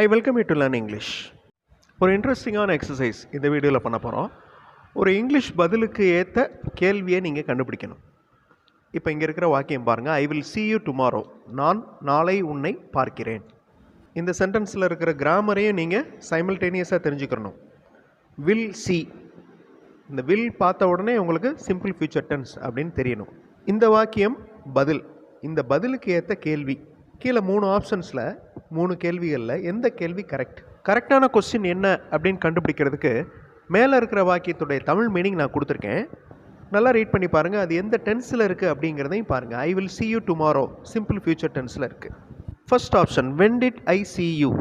I welcome you to learn English. ஒரு இன்ட்ரெஸ்டிங்கான exercise இந்த வீடியோவில் பண்ண போகிறோம். ஒரு இங்கிலீஷ் பதிலுக்கு ஏற்ற கேள்வியை நீங்கள் கண்டுபிடிக்கணும். இப்போ இங்கே இருக்கிற வாக்கியம் பாருங்கள். I will see you tomorrow. நான் நாளை உன்னை பார்க்கிறேன். இந்த சென்டென்ஸில் இருக்கிற கிராமரையும் நீங்கள் சைமல்டேனியஸாக தெரிஞ்சுக்கணும். Will see. இந்த வில் பார்த்த உடனே உங்களுக்கு சிம்பிள் ஃபியூச்சர் டென்ஸ் அப்படின்னு தெரியணும். இந்த வாக்கியம் பதில். இந்த பதிலுக்கு ஏற்ற கேள்வி. கீழே 3 ஆப்ஷன்ஸில் 3 கேள்விகளில் எந்த கேள்வி கரெக்டான கொஸ்டின் என்ன அப்படின்னு கண்டுபிடிக்கிறதுக்கு மேலே இருக்கிற வாக்கியத்துடைய தமிழ் மீனிங் நான் கொடுத்துருக்கேன். நல்லா ரீட் பண்ணி பாருங்கள். அது எந்த டென்ஸில் இருக்குது அப்படிங்கிறதையும் பாருங்கள். I will see you tomorrow simple future டென்ஸில் இருக்குது. First option, when did I see you?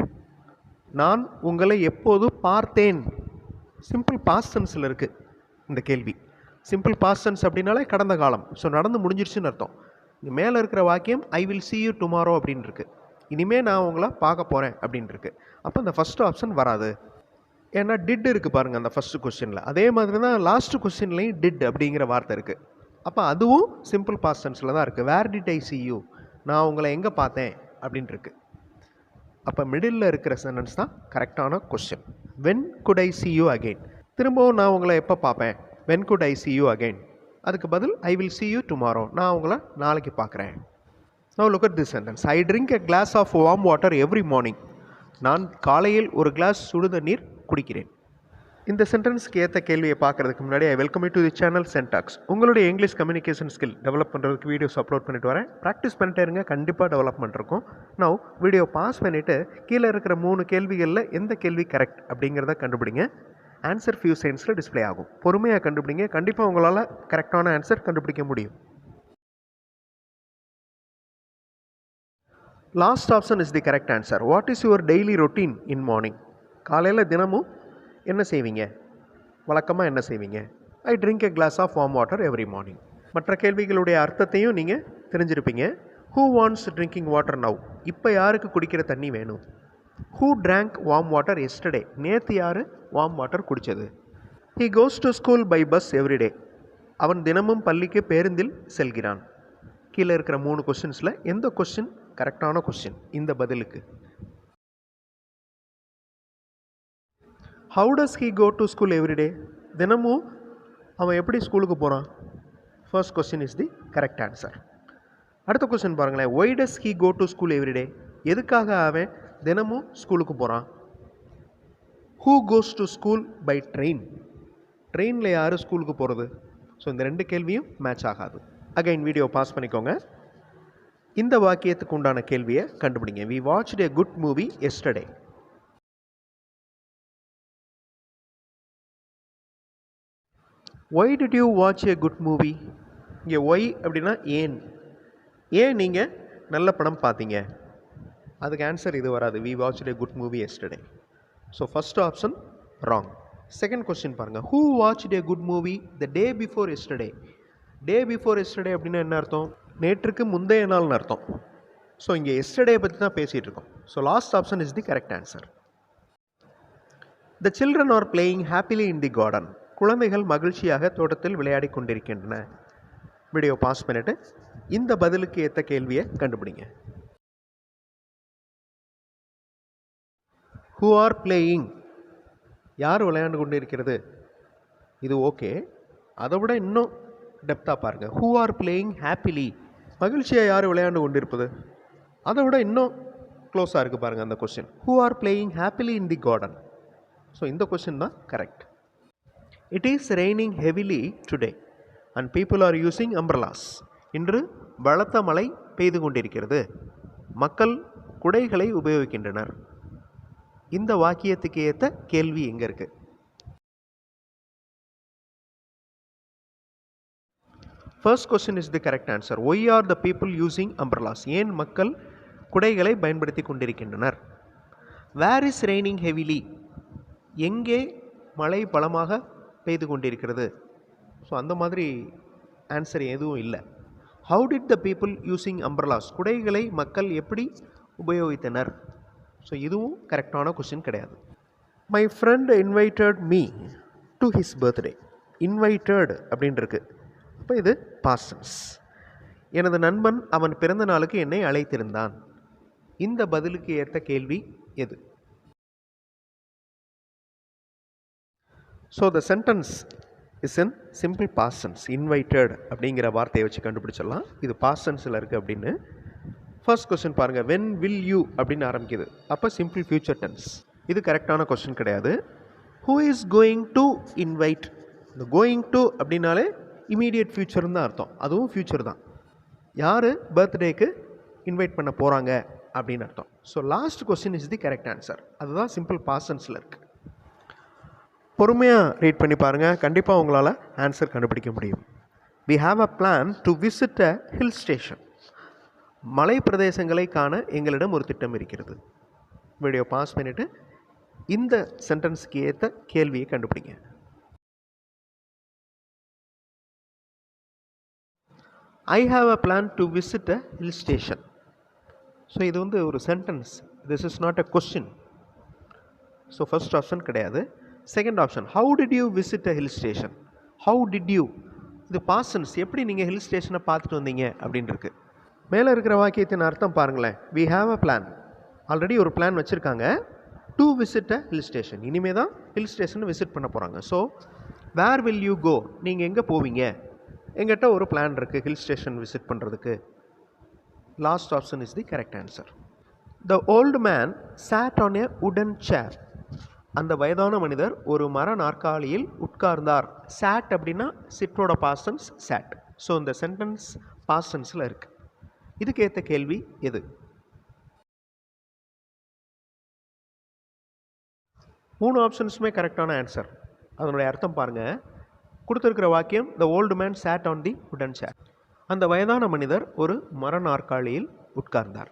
நான் உங்களை எப்போது பார்த்தேன். சிம்பிள் பாஸ்ட் டென்ஸில் இருக்குது இந்த கேள்வி. சிம்பிள் பாஸ்ட் டென்ஸ் அப்படின்னாலே கடந்த காலம். ஸோ நடந்து முடிஞ்சிருச்சுன்னு அர்த்தம். இங்கே மேலே இருக்கிற வாக்கியம் ஐ வில் see you tomorrow அப்படின்னு இருக்குது. இனிமேல் நான் உங்களை பார்க்க போகிறேன் அப்படின்னு இருக்குது. அப்போ இந்த ஃபஸ்ட் ஆப்ஷன் வராது. ஏன்னா டிட் இருக்குது பாருங்கள் அந்த ஃபஸ்ட்டு கொஸ்டினில். அதே மாதிரி தான் லாஸ்ட்டு கொஸ்டின்லையும் டிட் அப்படிங்கிற வார்த்தை இருக்குது. அப்போ அதுவும் சிம்பிள் பாஸ்ட் டென்ஸில் தான் இருக்குது. Where did I see you? நான் உங்களை எங்கே பார்த்தேன் அப்படின்ட்டு இருக்குது. அப்போ மிடில் இருக்கிற சென்டென்ஸ் தான் கரெக்டான question. When good I see you again? திரும்பவும் நான் உங்களை எப்போ பார்ப்பேன். When good I see you again? அதுக்கு பதில் ஐ வில் see you tomorrow. நான் உங்களை நாளைக்கு பார்க்குறேன். Now look at this sentence. I drink a glass of warm water every morning. நான் காலையில் ஒரு கிளாஸ் சுடுதண்ணீர் குடிக்கிறேன். இந்த சென்டென்ஸ்க்கு ஏற்ற கேள்வியை பார்க்குறதுக்கு முன்னாடி I welcome you to the channel சென்டாக்ஸ். உங்களுடைய இங்கிலீஷ் கம்யூனிகேஷன் ஸ்கில் டெவலப் பண்ணுறதுக்கு வீடியோஸ் அப்லோட் பண்ணிட்டு வரேன். ப்ராக்டிஸ் பண்ணிட்டே இருங்க, கண்டிப்பாக டெவலப்மெண்ட் இருக்கும். நவ் வீடியோ பாஸ் பண்ணிவிட்டு கீழே இருக்கிற 3 கேள்விகளில் எந்த கேள்வி கரெக்ட் அப்படிங்கிறத கண்டுபிடிங்க. ஆன்சர் ஃபியூ செகண்ட்ஸில் டிஸ்பிளே ஆகும். பொறுமையாக கண்டுபிடிங்க. கண்டிப்பாக உங்களால் கரெக்டான ஆன்சர் கண்டுபிடிக்க முடியும். Last option is the correct answer. What is your daily routine in morning? காலையில் தினமும் என்ன செய்வீங்க? வழக்கமாக என்ன செய்வீங்க? I drink a glass of warm water every morning. மற்ற கேள்விகளுடைய அர்த்தத்தையும் நீங்கள் தெரிஞ்சிருப்பீங்க. Who wants drinking water now? இப்போ யாருக்கு குடிக்கிற தண்ணி வேணும்? Who drank warm water yesterday? நேற்று யார் வார்ம் வாட்டர் குடித்தது? He goes to school by bus everyday. அவன் தினமும் பள்ளிக்கு பேருந்தில் செல்கிறான். கீழே இருக்கிற 3 கொஸ்டின்ஸில் எந்த கொஸ்டின் கரெக்டான கொஸ்டின் இந்த பதிலுக்கு? How does he go to school everyday? தினமும் அவன் எப்படி ஸ்கூலுக்கு போகிறான்? First question is the correct answer. அடுத்த கொஸ்டின் பாருங்களேன். Why does he go to school everyday? எதுக்காக அவன் தினமும் ஸ்கூலுக்கு போகிறான்? Who goes to school by train? ட்ரெயினில் யார் ஸ்கூலுக்கு போகிறது? ஸோ இந்த 2 கேள்வியும் மேட்ச் ஆகாது. அகைன் வீடியோ பாஸ் பண்ணிக்கோங்க. இந்த வாக்கியத்துக்கு உண்டான கேள்வியை கண்டுபிடிங்க. We watched a good movie yesterday. Why did you watch a good movie? இங்கே ஒய் அப்படின்னா ஏன். ஏன் நீங்கள் நல்ல படம் பார்த்தீங்க? அதுக்கு ஆன்சர் இது வராது. We watched a good movie yesterday. So first option wrong. Second question பாருங்கள். Who watched a good movie the day before yesterday? Day before yesterday அப்படின்னா என்ன அர்த்தம்? நேற்றுக்கு முந்தைய நாள்னு அர்த்தம். ஸோ இங்கே எஸ்டர்டே பற்றி தான் பேசிகிட்டு இருக்கோம். So last option is the correct answer. The children are playing happily in the garden. குழந்தைகள் மகிழ்ச்சியாக தோட்டத்தில் விளையாடி கொண்டிருக்கின்றன. வீடியோ பாஸ் பண்ணிவிட்டு இந்த பதிலுக்கு ஏற்ற கேள்வியை கண்டுபிடிங்க. Who are playing? யார் விளையாண்டு கொண்டு இருக்கிறது? இது ஓகே. அதை விட இன்னும் டெப்த்தாக பாருங்கள். Who are playing happily? மகிழ்ச்சியாக யார் விளையாண்டு கொண்டிருப்பது? அதை விட இன்னும் க்ளோஸாக இருக்குது பாருங்கள் அந்த question. Who are playing happily in the garden? So இந்த கொஸ்டின் தான் correct. It is raining heavily today and people are using umbrellas. இன்று பலத்த மழை பெய்து கொண்டிருக்கிறது, மக்கள் குடைகளை உபயோகிக்கின்றனர். இந்த வாக்கியத்துக்கு ஏற்ற கேள்வி எங்கே இருக்குது? First question is the correct answer. Why are the people using umbrellas? ஏன் மக்கள் குடைகளை பயன்படுத்தி கொண்டிருக்கின்றனர்? Where is raining heavily? எங்கே மழை பலமாக பெய்து கொண்டிருக்கிறது? ஸோ அந்த மாதிரி ஆன்சர் எதுவும் இல்லை. How did the people using umbrellas? குடைகளை மக்கள் எப்படி உபயோகித்தனர்? ஸோ இதுவும் கரெக்டான கொஸ்டின் கிடையாது. My friend invited me to his birthday. Invited அப்படின்னு இருக்கு. அப்போ இது பாஸ்ட் டென்ஸ். எனது நண்பன் அவன் பிறந்த நாளுக்கு என்னை அழைத்திருந்தான். இந்த பதிலுக்கு ஏற்ற கேள்வி எது? So the sentence is in simple past tense. Invited அப்படிங்கிற வார்த்தையை வச்சு கண்டுபிடிச்சிடலாம் இது பாஸ்ட் டென்ஸில் இருக்குது அப்படின்னு. ஃபர்ஸ்ட் கொஸ்டின் பாருங்கள், வென் வில் யூ அப்படின்னு ஆரம்பிக்குது, அப்போ சிம்பிள் ஃபியூச்சர் டென்ஸ். இது கரெக்டான கொஸ்டின் கிடையாது. Who is going to invite, இந்த கோயிங் டு அப்படின்னாலே இமீடியட் ஃபியூச்சர்னு தான் அர்த்தம், அதுவும் ஃபியூச்சர் தான். யார் பர்த்டேக்கு இன்வைட் பண்ண போகிறாங்க அப்படின்னு அர்த்தம். So last question is the correct answer. அதுதான் சிம்பிள் பாஸ்ட் டென்ஸில் இருக்குது. பொறுமையாக ரீட் பண்ணி பாருங்கள், கண்டிப்பாக உங்களால் ஆன்சர் கண்டுபிடிக்க முடியும். We have a plan to visit a hill station. மலை பிரதேசங்களை காண எங்களிடம் ஒரு திட்டம் இருக்கிறது. வீடியோ பாஸ் பண்ணிவிட்டு இந்த சென்டென்ஸுக்கு ஏற்ற கேள்வியை கண்டுபிடிங்க. I have a plan to visit a hill station. So இது வந்து ஒரு sentence, this is not a question. So first option கிடையாது. Second option, how did you visit a hill station. How did you, இது past tense, எப்படி நீங்கள் hill ஸ்டேஷனை பார்த்துட்டு வந்தீங்க அப்படின்னு இருக்கு. மேலே இருக்கிற வாக்கியத்தின் அர்த்தம் பாருங்களேன். We have a plan, already ஒரு பிளான் வச்சுருக்காங்க. To visit a hill station, இனிமேல் தான் ஹில் ஸ்டேஷன் விசிட் பண்ண போகிறாங்க. So where will you go, நீங்கள் எங்கே போவீங்க. எங்கிட்ட ஒரு பிளான் இருக்குது ஹில் ஸ்டேஷன் விசிட் பண்ணுறதுக்கு. Last option is the correct answer. The old man sat on a wooden chair. அந்த வயதான மனிதர் ஒரு மர நாற்காலியில் உட்கார்ந்தார். சாட் அப்படின்னா சிட்டோட பாஸ்ட் டென்ஸ் சாட். ஸோ இந்த சென்டென்ஸ் பாஸ்ட் டென்ஸில் இருக்குது. இதுக்கு ஏற்ற கேள்வி எது? மூணு ஆப்ஷன்ஸுமே கரெக்டான ஆன்சர். அதனுடைய அர்த்தம் பாருங்கள். கொடுத்துருக்கிற வாக்கியம், த old man sat on the wooden chair. அந்த வயதான மனிதர் ஒரு மர நாற்காலியில் உட்கார்ந்தார்.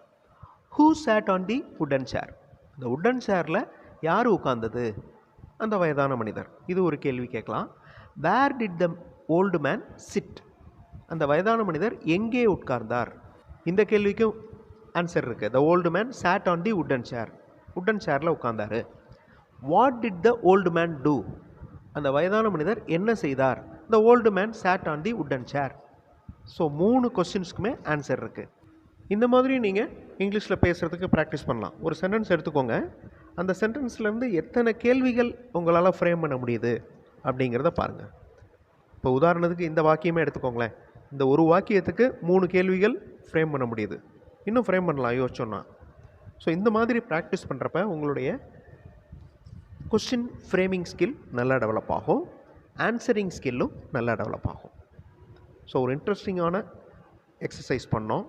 Who chat on the wooden சேர், இந்த வுடன் சேரில் யார் உட்கார்ந்தது? அந்த வயதான மனிதர். இது ஒரு கேள்வி கேட்கலாம். Where did the old man sit, அந்த வயதான மனிதர் எங்கே உட்கார்ந்தார்? இந்த கேள்விக்கும் ஆன்சர் இருக்குது. The old man sat on the wooden chair, wooden சேரில் உட்கார்ந்தார். What did the old man do, அந்த வயதான மனிதர் என்ன செய்தார்? The old man sat on the wooden chair. So 3 கொஸ்டின்ஸ்க்குமே answer இருக்குது. இந்த மாதிரி நீங்கள் இங்கிலீஷில் பேசுகிறதுக்கு ப்ராக்டிஸ் பண்ணலாம். ஒரு சென்டென்ஸ் எடுத்துக்கோங்க, அந்த சென்டென்ஸ்லேருந்து எத்தனை கேள்விகள் உங்களால் ஃப்ரேம் பண்ண முடியுது அப்படிங்கிறத பாருங்கள். இப்போ உதாரணத்துக்கு இந்த வாக்கியமே எடுத்துக்கோங்களேன். இந்த ஒரு வாக்கியத்துக்கு 3 கேள்விகள் ஃப்ரேம் பண்ண முடியுது. இன்னும் ஃப்ரேம் பண்ணலாம் யோசிச்சோன்னா. ஸோ இந்த மாதிரி ப்ராக்டிஸ் பண்ணுறப்ப உங்களுடைய கொஸ்டின் ஃப்ரேமிங் ஸ்கில் நல்லா டெவலப் ஆகும், ஆன்சரிங் ஸ்கில்லும் நல்லா டெவலப் ஆகும். ஸோ ஒரு இன்ட்ரெஸ்டிங்கான எக்ஸசைஸ் பண்ணோம்,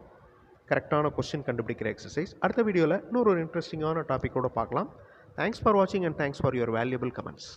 கரெக்டான கொஸ்டின் கண்டுபிடிக்கிற எக்ஸசைஸ். அடுத்த வீடியோவில் இன்னொரு இன்ட்ரெஸ்டிங்கான டாப்பிக்கோடு பார்க்கலாம். தேங்க்ஸ் ஃபார் வாட்சிங் and thanks for your valuable comments.